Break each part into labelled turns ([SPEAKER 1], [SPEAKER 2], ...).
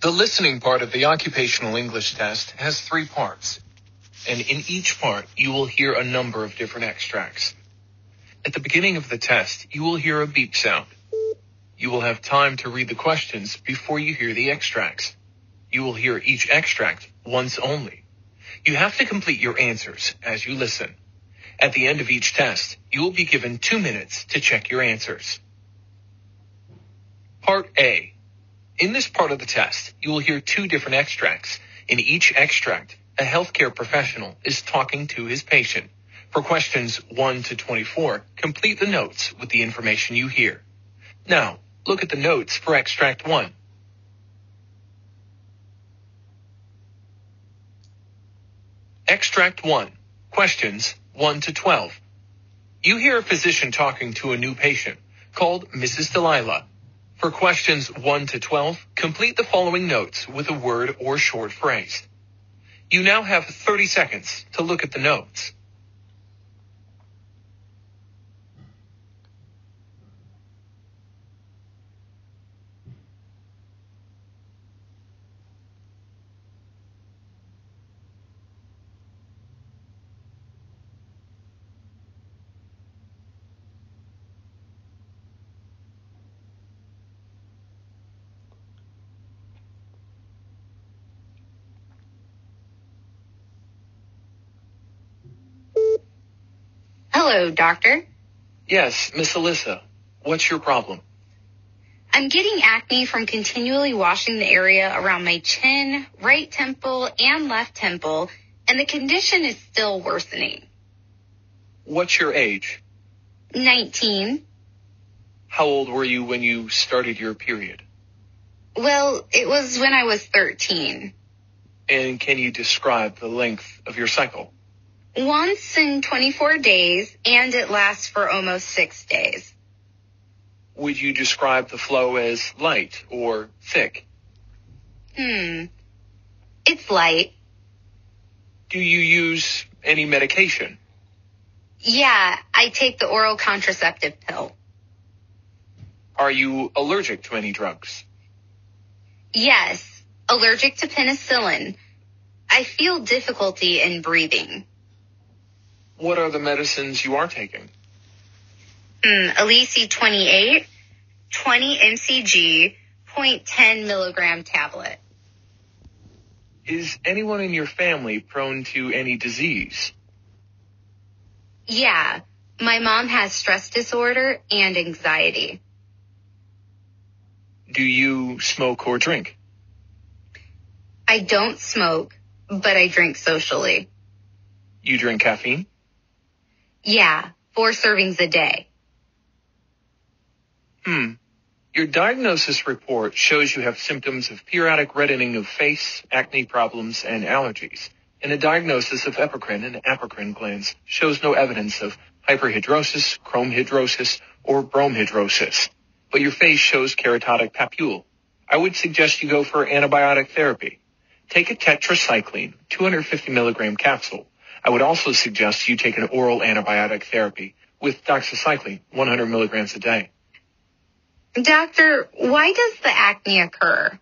[SPEAKER 1] The listening part of the occupational English test has 3 parts, and in each part you will hear a number of different extracts. At the beginning of the test, you will hear a beep sound. You will have time to read the questions before you hear the extracts. You will hear each extract once only. You have to complete your answers as you listen. At the end of each test, you will be given 2 minutes to check your answers. Part A. In this part of the test, you will hear 2 different extracts. In each extract, a healthcare professional is talking to his patient. For questions 1 to 24, complete the notes with the information you hear. Now, look at the notes for extract 1. Extract 1. Questions 1 to 12. You hear a physician talking to a new patient called Mrs. Delilah. For questions 1 to 12, complete the following notes with a word or short phrase. You now have 30 seconds to look at the notes.
[SPEAKER 2] Hello, doctor.
[SPEAKER 1] Yes, Miss Elissa. What's your problem?
[SPEAKER 2] I'm getting acne from continually washing the area around my chin, right temple, and left temple, and the condition is still worsening.
[SPEAKER 1] What's your age?
[SPEAKER 2] 19.
[SPEAKER 1] How old were you when you started your period?
[SPEAKER 2] Well, it was when I was 13.
[SPEAKER 1] And can you describe the length of your cycle?
[SPEAKER 2] Once in 24 days, and it lasts for almost 6 days.
[SPEAKER 1] Would you describe the flow as light or thick?
[SPEAKER 2] It's light.
[SPEAKER 1] Do you use any medication?
[SPEAKER 2] Yeah, I take the oral contraceptive pill.
[SPEAKER 1] Are you allergic to any drugs?
[SPEAKER 2] Yes, allergic to penicillin. I feel difficulty in breathing.
[SPEAKER 1] What are the medicines you are taking?
[SPEAKER 2] Elissa 28, 20 mcg, 0.10 milligram tablet.
[SPEAKER 1] Is anyone in your family prone to any disease?
[SPEAKER 2] Yeah, my mom has stress disorder and anxiety.
[SPEAKER 1] Do you smoke or drink?
[SPEAKER 2] I don't smoke, but I drink socially.
[SPEAKER 1] You drink caffeine?
[SPEAKER 2] Yeah, 4 servings a day.
[SPEAKER 1] Your diagnosis report shows you have symptoms of periodic reddening of face, acne problems, and allergies. And a diagnosis of epicrine and apocrine glands shows no evidence of hyperhidrosis, chromhidrosis, or bromhidrosis. But your face shows keratotic papule. I would suggest you go for antibiotic therapy. Take a tetracycline, 250 milligram capsule. I would also suggest you take an oral antibiotic therapy with doxycycline, 100 milligrams a day.
[SPEAKER 2] Doctor, why does the acne occur?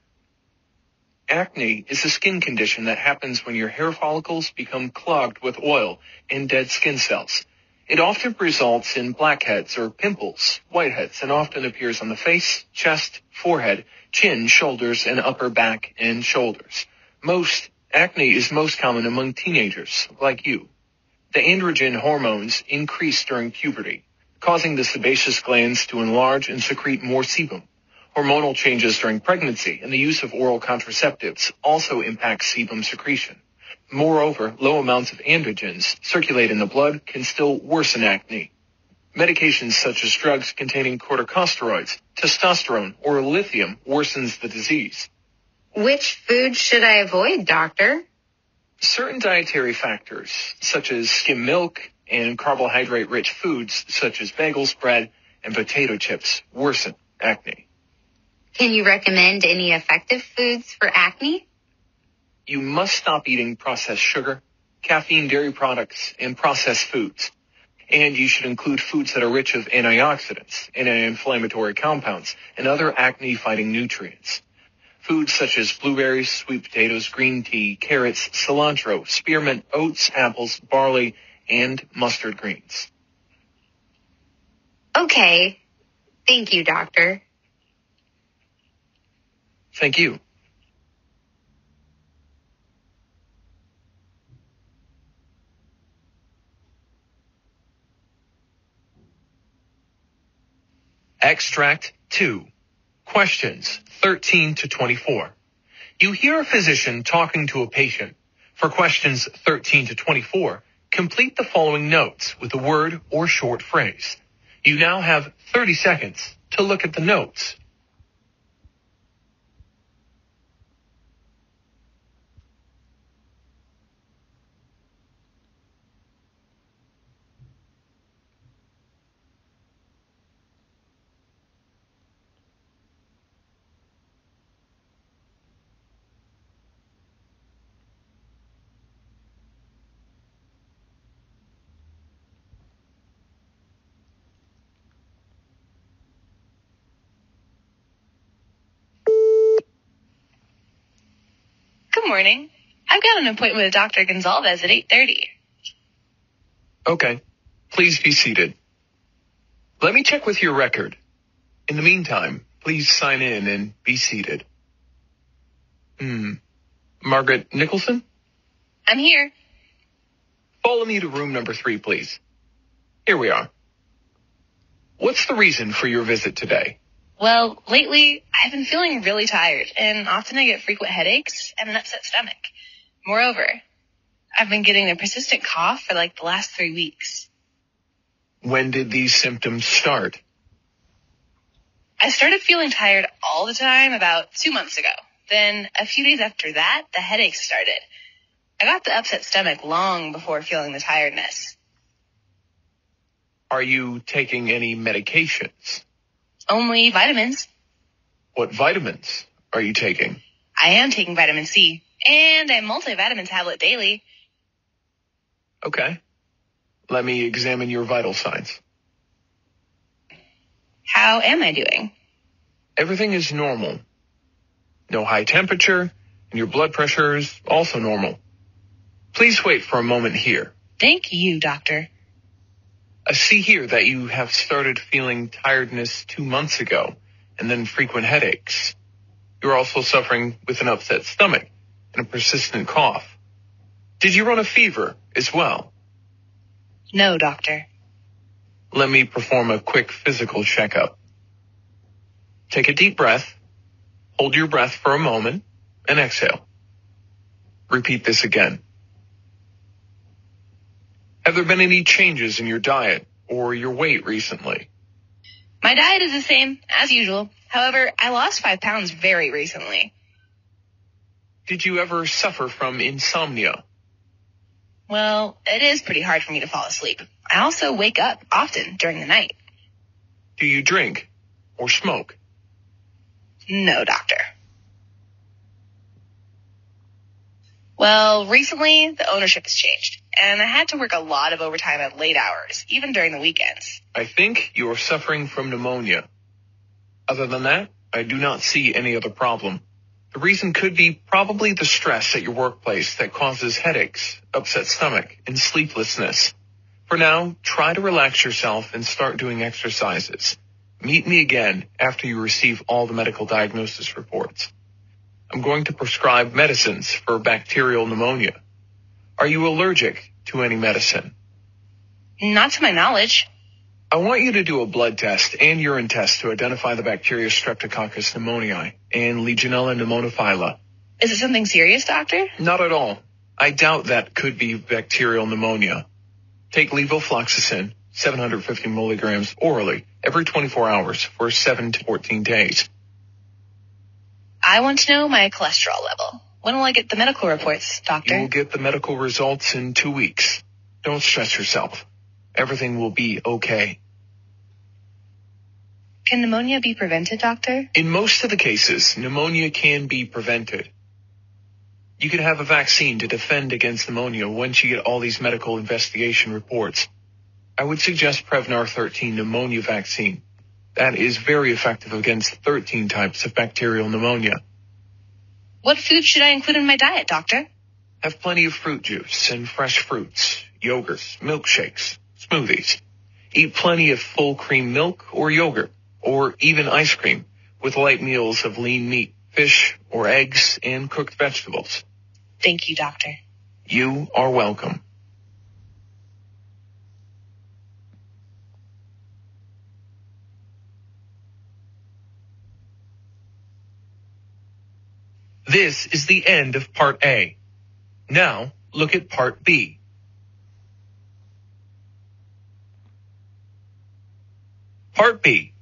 [SPEAKER 1] Acne is a skin condition that happens when your hair follicles become clogged with oil and dead skin cells. It often results in blackheads or pimples, whiteheads, and often appears on the face, chest, forehead, chin, shoulders, and upper back and shoulders. Acne is most common among teenagers, like you. The androgen hormones increase during puberty, causing the sebaceous glands to enlarge and secrete more sebum. Hormonal changes during pregnancy and the use of oral contraceptives also impact sebum secretion. Moreover, low amounts of androgens circulate in the blood can still worsen acne. Medications such as drugs containing corticosteroids, testosterone, or lithium worsens the disease.
[SPEAKER 2] Which food should I avoid, doctor?
[SPEAKER 1] Certain dietary factors, such as skim milk and carbohydrate-rich foods such as bagels, bread, and potato chips, worsen acne.
[SPEAKER 2] Can you recommend any effective foods for acne?
[SPEAKER 1] You must stop eating processed sugar, caffeine, dairy products, and processed foods. And you should include foods that are rich of antioxidants, anti-inflammatory compounds, and other acne-fighting nutrients. Foods such as blueberries, sweet potatoes, green tea, carrots, cilantro, spearmint, oats, apples, barley, and mustard greens.
[SPEAKER 2] Okay. Thank you, doctor.
[SPEAKER 1] Thank you. Extract 2. Questions 13 to 24. You hear a physician talking to a patient. For questions 13 to 24, complete the following notes with a word or short phrase. You now have 30 seconds to look at the notes.
[SPEAKER 3] Good morning. I've got an appointment with Dr. Gonzalez at 8:30.
[SPEAKER 1] Okay, please be seated. Let me check with your record. In the meantime, please sign in and be seated. Margaret Nicholson?
[SPEAKER 3] I'm here.
[SPEAKER 1] Follow me to room number 3, please. Here we are. What's the reason for your visit today?
[SPEAKER 3] Well, lately, I've been feeling really tired, and often I get frequent headaches and an upset stomach. Moreover, I've been getting a persistent cough for like the last 3 weeks.
[SPEAKER 1] When did these symptoms start?
[SPEAKER 3] I started feeling tired all the time about 2 months ago. Then, a few days after that, the headaches started. I got the upset stomach long before feeling the tiredness.
[SPEAKER 1] Are you taking any medications?
[SPEAKER 3] Only vitamins.
[SPEAKER 1] What vitamins are you taking?
[SPEAKER 3] I am taking vitamin C, and a multivitamin tablet daily.
[SPEAKER 1] Okay. Let me examine your vital signs.
[SPEAKER 3] How am I doing?
[SPEAKER 1] Everything is normal. No high temperature, and your blood pressure is also normal. Please wait for a moment here.
[SPEAKER 3] Thank you, doctor.
[SPEAKER 1] I see here that you have started feeling tiredness 2 months ago, and then frequent headaches. You're also suffering with an upset stomach and a persistent cough. Did you run a fever as well?
[SPEAKER 3] No, doctor.
[SPEAKER 1] Let me perform a quick physical checkup. Take a deep breath, hold your breath for a moment, and exhale. Repeat this again. Have there been any changes in your diet or your weight recently?
[SPEAKER 3] My diet is the same, as usual. However, I lost 5 pounds very recently.
[SPEAKER 1] Did you ever suffer from insomnia?
[SPEAKER 3] Well, it is pretty hard for me to fall asleep. I also wake up often during the night.
[SPEAKER 1] Do you drink or smoke?
[SPEAKER 3] No, doctor. Well, recently, the ownership has changed, and I had to work a lot of overtime at late hours, even during the weekends.
[SPEAKER 1] I think you are suffering from pneumonia. Other than that, I do not see any other problem. The reason could be probably the stress at your workplace that causes headaches, upset stomach, and sleeplessness. For now, try to relax yourself and start doing exercises. Meet me again after you receive all the medical diagnosis reports. I'm going to prescribe medicines for bacterial pneumonia. Are you allergic to any medicine?
[SPEAKER 3] Not to my knowledge.
[SPEAKER 1] I want you to do a blood test and urine test to identify the bacteria Streptococcus pneumoniae and Legionella pneumophila.
[SPEAKER 3] Is it something serious, doctor?
[SPEAKER 1] Not at all. I doubt that could be bacterial pneumonia. Take levofloxacin, 750 milligrams orally, every 24 hours for 7 to 14 days.
[SPEAKER 3] I want to know my cholesterol level. When will I get the medical reports, doctor?
[SPEAKER 1] You will get the medical results in 2 weeks. Don't stress yourself. Everything will be okay.
[SPEAKER 3] Can pneumonia be prevented, doctor?
[SPEAKER 1] In most of the cases, pneumonia can be prevented. You can have a vaccine to defend against pneumonia once you get all these medical investigation reports. I would suggest Prevnar 13 pneumonia vaccine. That is very effective against 13 types of bacterial pneumonia.
[SPEAKER 3] What foods should I include in my diet, doctor?
[SPEAKER 1] Have plenty of fruit juice and fresh fruits, yogurts, milkshakes, smoothies. Eat plenty of full cream milk or yogurt, or even ice cream, with light meals of lean meat, fish, or eggs, and cooked vegetables.
[SPEAKER 3] Thank you, doctor.
[SPEAKER 1] You are welcome. This is the end of Part A. Now, look at Part B. Part B.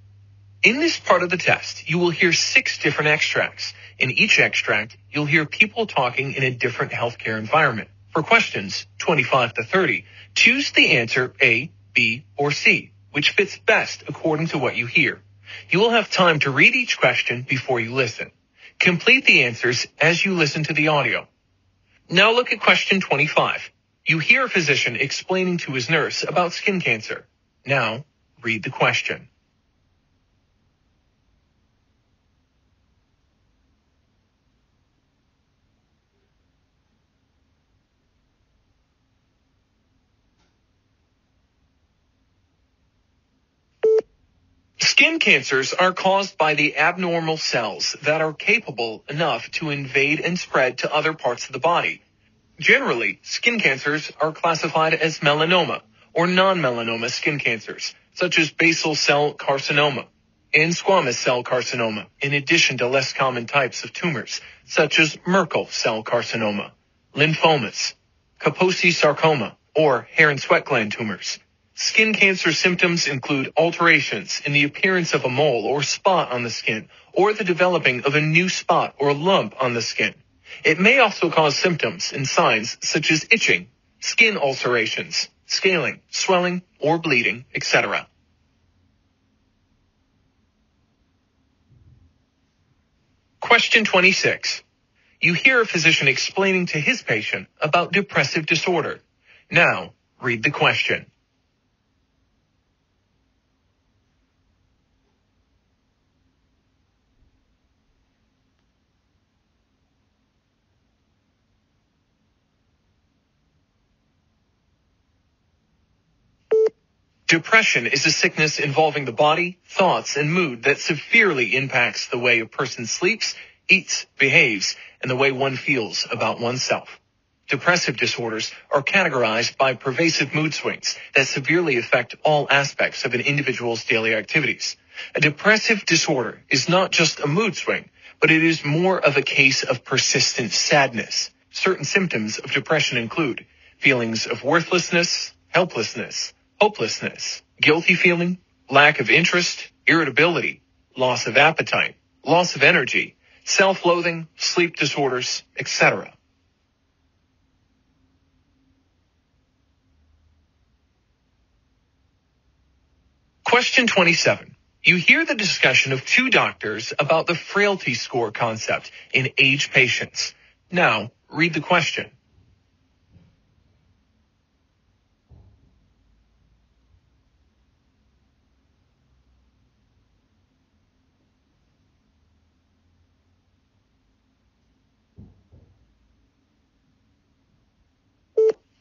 [SPEAKER 1] In this part of the test, you will hear 6 different extracts. In each extract, you'll hear people talking in a different healthcare environment. For questions 25 to 30, choose the answer A, B, or C, which fits best according to what you hear. You will have time to read each question before you listen. Complete the answers as you listen to the audio. Now look at question 25. You hear a physician explaining to his nurse about skin cancer. Now, read the question. Skin cancers are caused by the abnormal cells that are capable enough to invade and spread to other parts of the body. Generally, skin cancers are classified as melanoma or non-melanoma skin cancers, such as basal cell carcinoma and squamous cell carcinoma, in addition to less common types of tumors, such as Merkel cell carcinoma, lymphomas, Kaposi sarcoma, or hair and sweat gland tumors. Skin cancer symptoms include alterations in the appearance of a mole or spot on the skin, or the developing of a new spot or lump on the skin. It may also cause symptoms and signs such as itching, skin ulcerations, scaling, swelling, or bleeding, etc. Question 26. You hear a physician explaining to his patient about depressive disorder. Now, read the question. Depression is a sickness involving the body, thoughts, and mood that severely impacts the way a person sleeps, eats, behaves, and the way one feels about oneself. Depressive disorders are categorized by pervasive mood swings that severely affect all aspects of an individual's daily activities. A depressive disorder is not just a mood swing, but it is more of a case of persistent sadness. Certain symptoms of depression include feelings of worthlessness, helplessness, hopelessness, guilty feeling, lack of interest, irritability, loss of appetite, loss of energy, self-loathing, sleep disorders, etc. Question 27. You hear the discussion of 2 doctors about the frailty score concept in age patients. Now, read the question.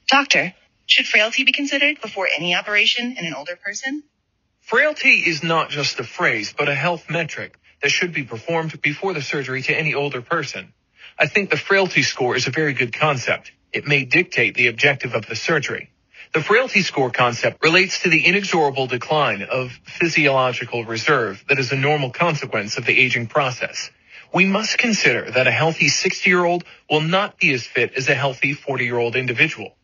[SPEAKER 3] Doctor, should frailty be considered before any operation in an older person?
[SPEAKER 1] Frailty is not just a phrase, but a health metric that should be performed before the surgery to any older person. I think the frailty score is a very good concept. It may dictate the objective of the surgery. The frailty score concept relates to the inexorable decline of physiological reserve that is a normal consequence of the aging process. We must consider that a healthy 60-year-old will not be as fit as a healthy 40-year-old individual.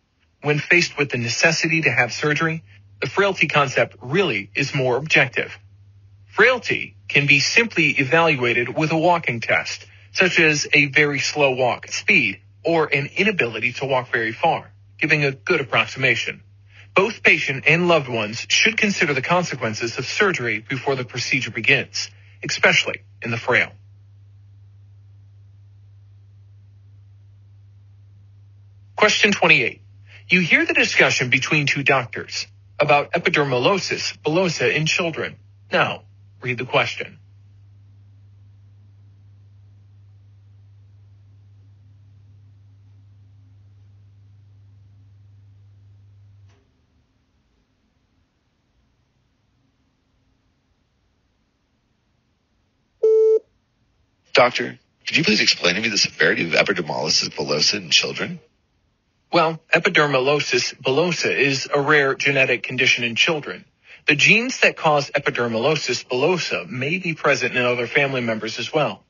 [SPEAKER 1] When faced with the necessity to have surgery, the frailty concept really is more objective. Frailty can be simply evaluated with a walking test, such as a very slow walk speed or an inability to walk very far, giving a good approximation. Both patient and loved ones should consider the consequences of surgery before the procedure begins, especially in the frail. Question 28. You hear the discussion between 2 doctors about epidermolysis bullosa in children. Now, read the question.
[SPEAKER 4] Doctor, could you please explain to me the severity of epidermolysis bullosa in children?
[SPEAKER 1] Well, epidermolysis bullosa is a rare genetic condition in children. The genes that cause epidermolysis bullosa may be present in other family members as well.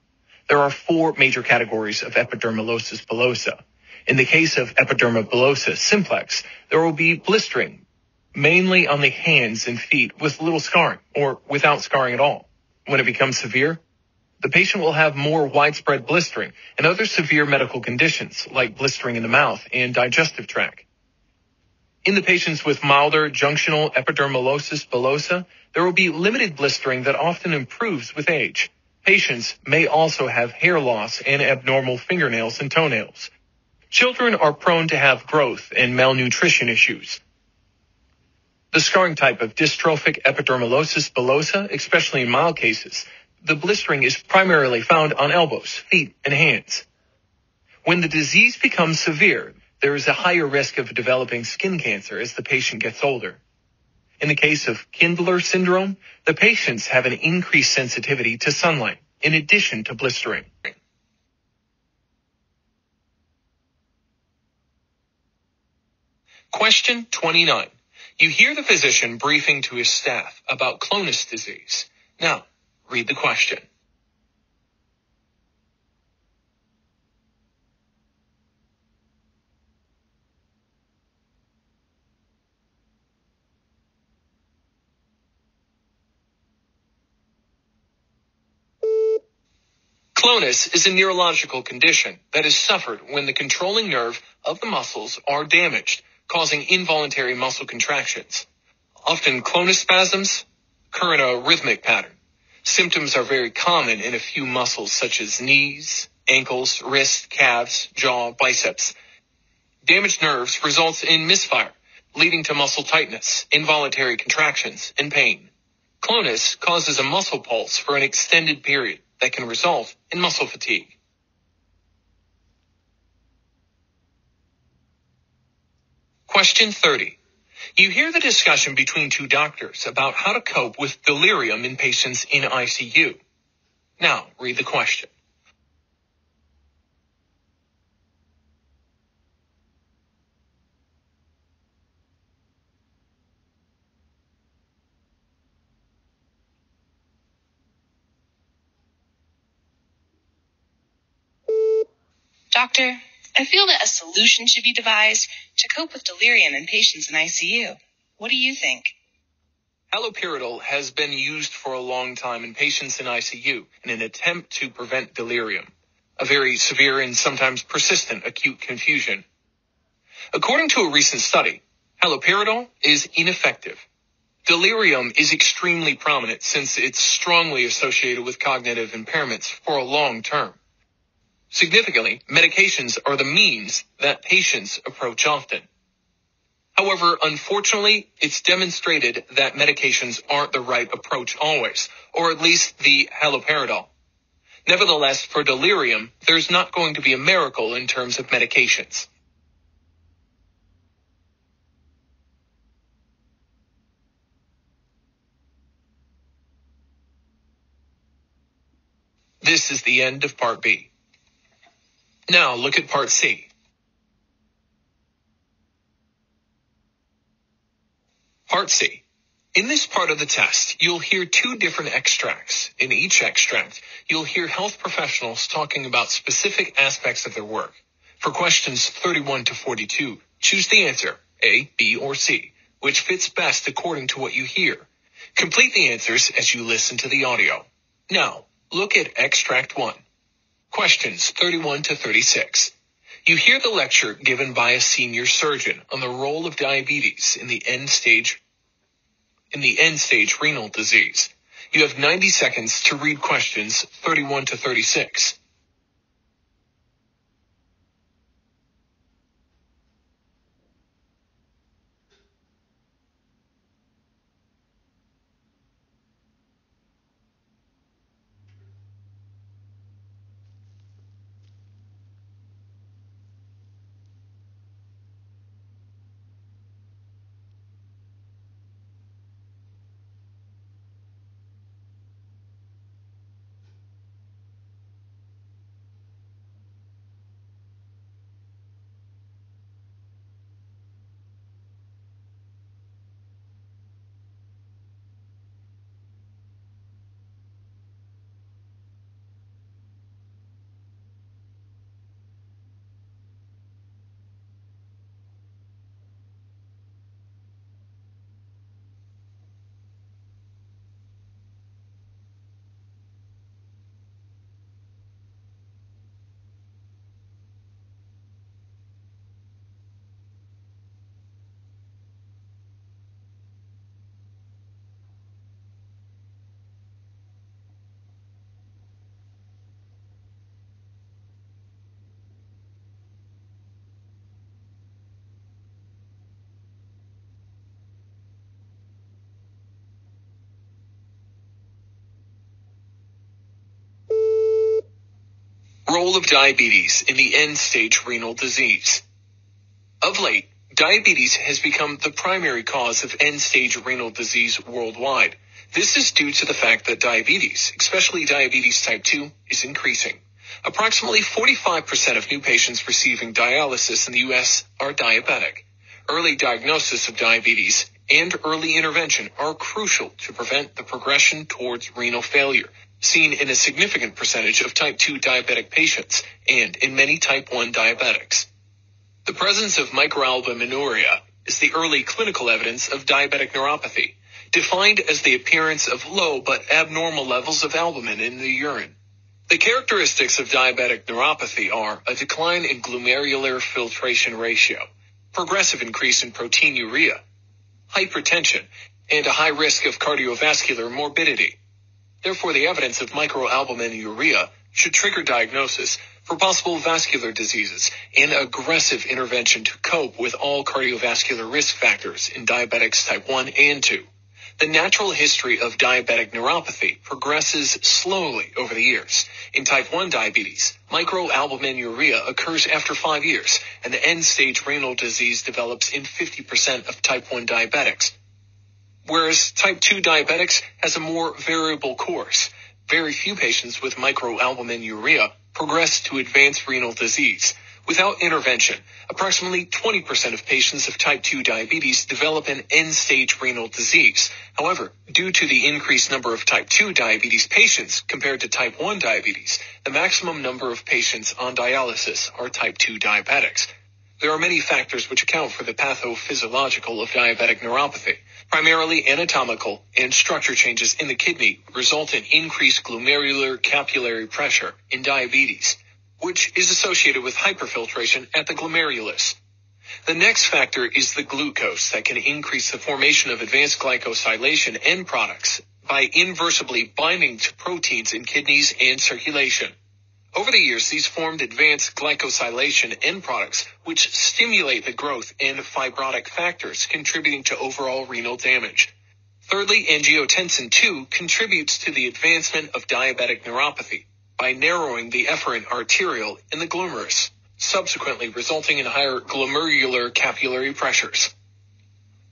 [SPEAKER 1] There are 4 major categories of epidermolysis bullosa. In the case of epidermal bullosa simplex, there will be blistering, mainly on the hands and feet with little scarring or without scarring at all. When it becomes severe, the patient will have more widespread blistering and other severe medical conditions like blistering in the mouth and digestive tract. In the patients with milder junctional epidermolysis bullosa, there will be limited blistering that often improves with age. Patients may also have hair loss and abnormal fingernails and toenails. Children are prone to have growth and malnutrition issues. The scarring type of dystrophic epidermolysis bullosa, especially in mild cases, the blistering is primarily found on elbows, feet, and hands. When the disease becomes severe, there is a higher risk of developing skin cancer as the patient gets older. In the case of Kindler syndrome, the patients have an increased sensitivity to sunlight, in addition to blistering. Question 29. You hear the physician briefing to his staff about Clonus disease. Now, read the question. Clonus is a neurological condition that is suffered when the controlling nerve of the muscles are damaged, causing involuntary muscle contractions. Often clonus spasms occur in a rhythmic pattern. Symptoms are very common in a few muscles such as knees, ankles, wrists, calves, jaw, biceps. Damaged nerves results in misfire, leading to muscle tightness, involuntary contractions, and pain. Clonus causes a muscle pulse for an extended period that can result in muscle fatigue. Question 30. You hear the discussion between 2 doctors about how to cope with delirium in patients in ICU. Now, read the question.
[SPEAKER 3] Doctor, I feel that a solution should be devised to cope with delirium in patients in ICU. What do you think?
[SPEAKER 1] Haloperidol has been used for a long time in patients in ICU in an attempt to prevent delirium, a very severe and sometimes persistent acute confusion. According to a recent study, haloperidol is ineffective. Delirium is extremely prominent since it's strongly associated with cognitive impairments for a long term. Significantly, medications are the means that patients approach often. However, unfortunately, it's demonstrated that medications aren't the right approach always, or at least the haloperidol. Nevertheless, for delirium, there's not going to be a miracle in terms of medications. This is the end of Part B. Now look at Part C. Part C. In this part of the test, you'll hear 2 different extracts. In each extract, you'll hear health professionals talking about specific aspects of their work. For questions 31 to 42, choose the answer, A, B, or C, which fits best according to what you hear. Complete the answers as you listen to the audio. Now, look at Extract 1. Questions 31 to 36. You hear the lecture given by a senior surgeon on the role of diabetes in the end-stage renal disease. You have 90 seconds to read questions 31 to 36. role of diabetes in the end-stage renal disease. Of late, diabetes has become the primary cause of end-stage renal disease worldwide. This is due to the fact that diabetes, especially diabetes type 2, is increasing. Approximately 45% of new patients receiving dialysis in the U.S. are diabetic. Early diagnosis of diabetes and early intervention are crucial to prevent the progression towards renal failure, seen in a significant percentage of type 2 diabetic patients and in many type 1 diabetics. The presence of microalbuminuria is the early clinical evidence of diabetic neuropathy, defined as the appearance of low but abnormal levels of albumin in the urine. The characteristics of diabetic neuropathy are a decline in glomerular filtration ratio, progressive increase in proteinuria, hypertension, and a high risk of cardiovascular morbidity. Therefore, the evidence of microalbuminuria should trigger diagnosis for possible vascular diseases and aggressive intervention to cope with all cardiovascular risk factors in diabetics type 1 and 2. The natural history of diabetic neuropathy progresses slowly over the years. In type 1 diabetes, microalbuminuria occurs after 5 years, and the end-stage renal disease develops in 50% of type 1 diabetics. Whereas type 2 diabetics has a more variable course. Very few patients with microalbuminuria progress to advanced renal disease. Without intervention, approximately 20% of patients of type 2 diabetes develop an end-stage renal disease. However, due to the increased number of type 2 diabetes patients compared to type 1 diabetes, the maximum number of patients on dialysis are type 2 diabetics. There are many factors which account for the pathophysiological of diabetic neuropathy. Primarily anatomical and structure changes in the kidney result in increased glomerular capillary pressure in diabetes, which is associated with hyperfiltration at the glomerulus. The next factor is the glucose that can increase the formation of advanced glycosylation end products by inversely binding to proteins in kidneys and circulation. Over the years, these formed advanced glycosylation end products, which stimulate the growth and fibrotic factors contributing to overall renal damage. Thirdly, angiotensin II contributes to the advancement of diabetic neuropathy by narrowing the efferent arteriole in the glomerulus, subsequently resulting in higher glomerular capillary pressures.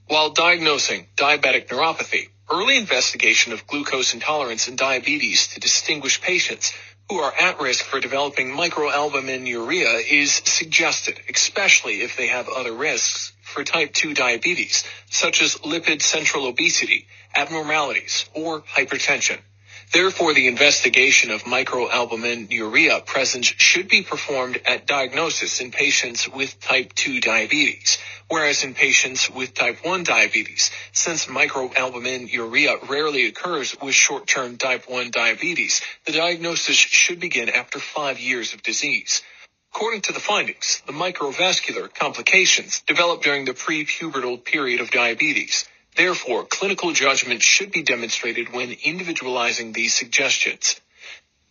[SPEAKER 1] While diagnosing diabetic neuropathy, early investigation of glucose intolerance and diabetes to distinguish patients who are at risk for developing microalbuminuria is suggested, especially if they have other risks for type 2 diabetes, such as lipid central obesity, abnormalities, or hypertension. Therefore, the investigation of microalbuminuria presence should be performed at diagnosis in patients with type 2 diabetes, whereas in patients with type 1 diabetes, since microalbuminuria rarely occurs with short-term type 1 diabetes, the diagnosis should begin after 5 years of disease. According to the findings, the microvascular complications develop during the pre-pubertal period of diabetes. Therefore, clinical judgment should be demonstrated when individualizing these suggestions.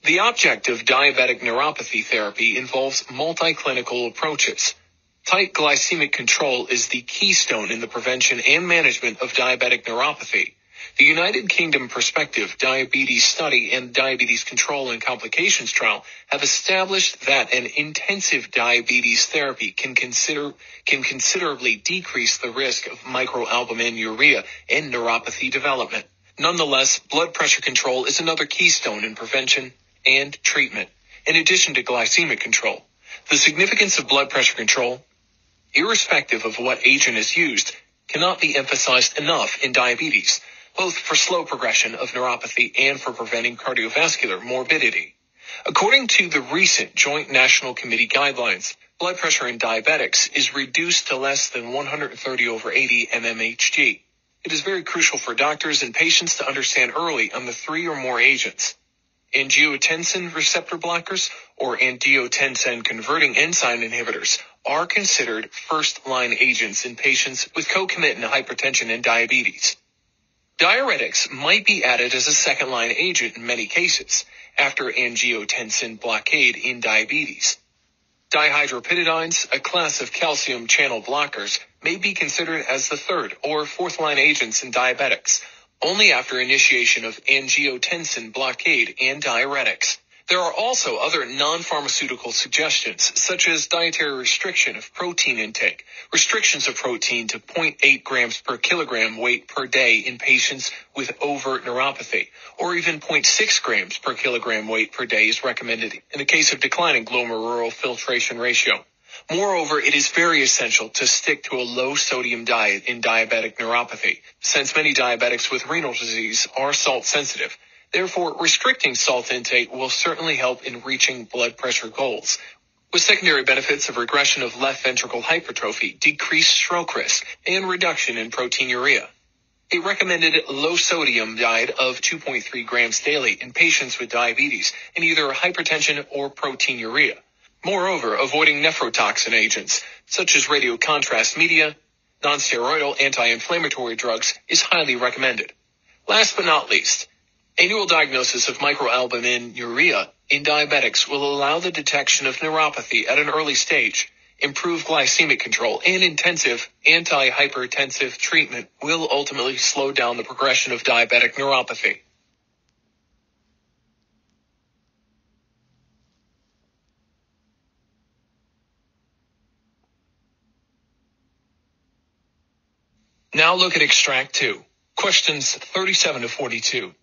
[SPEAKER 1] The object of diabetic neuropathy therapy involves multi-clinical approaches. Tight glycemic control is the keystone in the prevention and management of diabetic neuropathy. The United Kingdom Perspective Diabetes Study and Diabetes Control and Complications Trial have established that an intensive diabetes therapy can considerably decrease the risk of microalbuminuria and neuropathy development. Nonetheless, blood pressure control is another keystone in prevention and treatment, in addition to glycemic control. The significance of blood pressure control, irrespective of what agent is used, cannot be emphasized enough in diabetes, both for slow progression of neuropathy and for preventing cardiovascular morbidity. According to the recent Joint National Committee guidelines, blood pressure in diabetics is reduced to less than 130/80 mmHg. It is very crucial for doctors and patients to understand early on the 3 or more agents. Angiotensin receptor blockers or angiotensin converting enzyme inhibitors are considered first-line agents in patients with concomitant hypertension and diabetes. Diuretics might be added as a second-line agent in many cases after angiotensin blockade in diabetes. Dihydropyridines, a class of calcium channel blockers, may be considered as the third or fourth-line agents in diabetics, only after initiation of angiotensin blockade and diuretics. There are also other non-pharmaceutical suggestions, such as dietary restriction of protein intake, restrictions of protein to 0.8 grams per kilogram weight per day in patients with overt neuropathy, or even 0.6 grams per kilogram weight per day is recommended in the case of declining glomerular filtration ratio. Moreover, it is very essential to stick to a low-sodium diet in diabetic neuropathy, since many diabetics with renal disease are salt-sensitive. Therefore, restricting salt intake will certainly help in reaching blood pressure goals, with secondary benefits of regression of left ventricle hypertrophy, decreased stroke risk, and reduction in proteinuria. A recommended low-sodium diet of 2.3 grams daily in patients with diabetes and either hypertension or proteinuria. Moreover, avoiding nephrotoxin agents, such as radiocontrast media, nonsteroidal anti-inflammatory drugs, is highly recommended. Last but not least, annual diagnosis of microalbuminuria in diabetics will allow the detection of neuropathy at an early stage. Improved glycemic control and intensive anti-hypertensive treatment will ultimately slow down the progression of diabetic neuropathy. Now look at Extract 2, questions 37 to 42.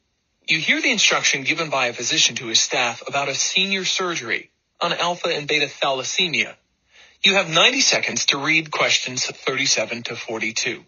[SPEAKER 1] You hear the instruction given by a physician to his staff about a senior surgery on alpha and beta thalassemia. You have 90 seconds to read questions 37 to 42.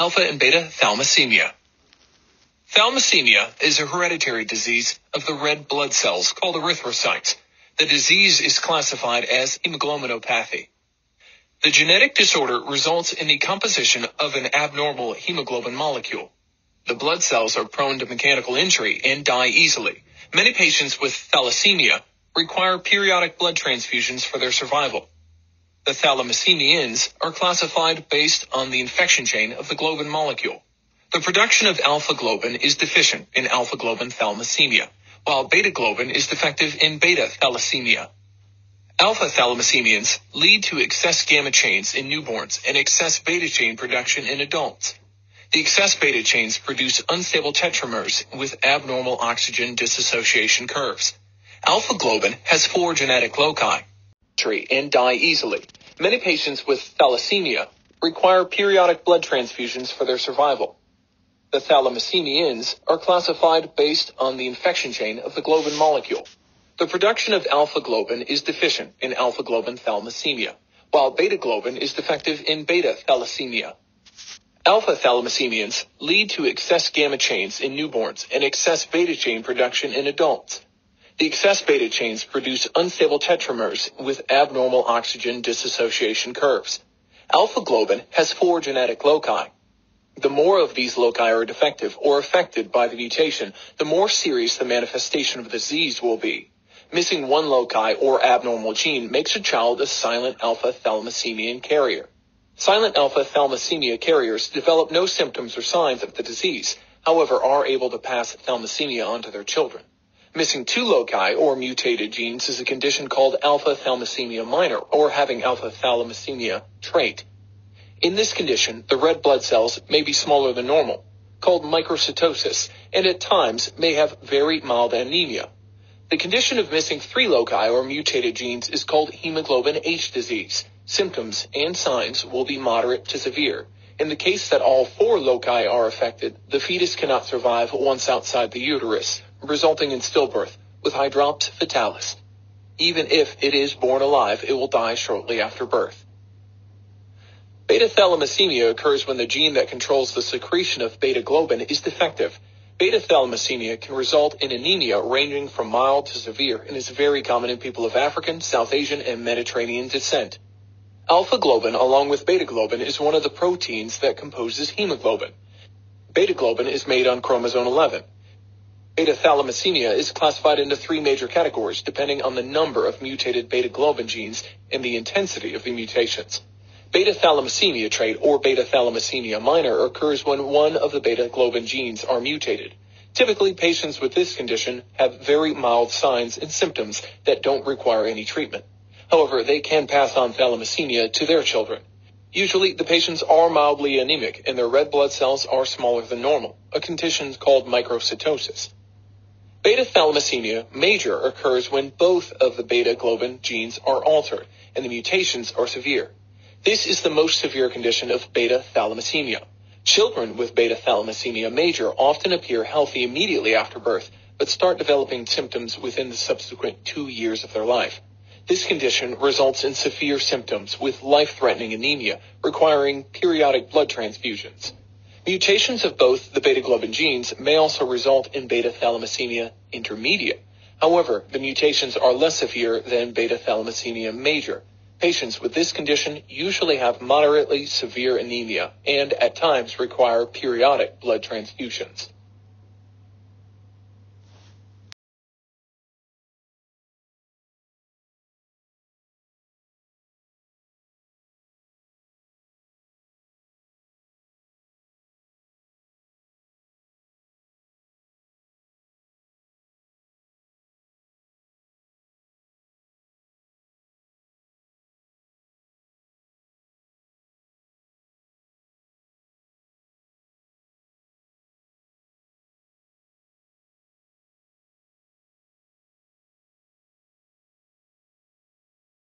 [SPEAKER 1] Alpha and beta thalassemia. Thalassemia is a hereditary disease of the red blood cells called erythrocytes. The disease is classified as hemoglobinopathy. The genetic disorder results in the composition of an abnormal hemoglobin molecule. The blood cells are prone to mechanical injury and die easily. Many patients with thalassemia require periodic blood transfusions for their survival. The Thalamusemians are classified based on the infection chain of the globin molecule. The production of alpha globin is deficient in alpha globin thalassemia, while beta globin is defective in beta thalassemia. Alpha Thalamusemians lead to excess gamma chains in newborns and excess beta chain production in adults. The excess beta chains produce unstable tetramers with abnormal oxygen dissociation curves. Alpha globin has 4 genetic loci and die easily. Many patients with thalassemia require periodic blood transfusions for their survival. The Thalamusemians are classified based on the infection chain of the globin molecule. The production of alpha globin is deficient in alpha globin thalassemia, while beta globin is defective in beta thalassemia. Alpha Thalamusemians lead to excess gamma chains in newborns and excess beta chain production in adults. The excess beta chains produce unstable tetramers with abnormal oxygen dissociation curves. Alpha globin has 4 genetic loci. The more of these loci are defective or affected by the mutation, the more serious the manifestation of the disease will be. Missing one loci or abnormal gene makes a child a silent alpha thalassemia carrier. Silent alpha thalassemia carriers develop no symptoms or signs of the disease, however are able to pass thalassemia on to their children. Missing 2 loci or mutated genes is a condition called alpha thalassemia minor, or having alpha thalassemia trait. In this condition, the red blood cells may be smaller than normal, called microcytosis, and at times may have very mild anemia. The condition of missing 3 loci or mutated genes is called hemoglobin H disease. Symptoms and signs will be moderate to severe. In the case that all 4 loci are affected, the fetus cannot survive once outside the uterus, resulting in stillbirth with hydrops fetalis. Even if it is born alive, it will die shortly after birth. Beta-thalassemia occurs when the gene that controls the secretion of beta-globin is defective. Beta-thalassemia can result in anemia ranging from mild to severe and is very common in people of African, South Asian, and Mediterranean descent. Alpha-globin, along with beta-globin, is one of the proteins that composes hemoglobin. Beta-globin is made on chromosome 11. Beta-thalassemia is classified into 3 major categories depending on the number of mutated beta-globin genes and the intensity of the mutations. Beta-thalassemia trait or beta-thalassemia minor occurs when one of the beta-globin genes are mutated. Typically, patients with this condition have very mild signs and symptoms that don't require any treatment. However, they can pass on thalassemia to their children. Usually, the patients are mildly anemic and their red blood cells are smaller than normal, a condition called microcytosis. Beta-thalassemia major occurs when both of the beta-globin genes are altered and the mutations are severe. This is the most severe condition of beta-thalassemia. Children with beta-thalassemia major often appear healthy immediately after birth, but start developing symptoms within the subsequent 2 years of their life. This condition results in severe symptoms with life-threatening anemia, requiring periodic blood transfusions. Mutations of both the beta-globin genes may also result in beta-thalassemia intermediate. However, the mutations are less severe than beta-thalassemia major. Patients with this condition usually have moderately severe anemia and at times require periodic blood transfusions.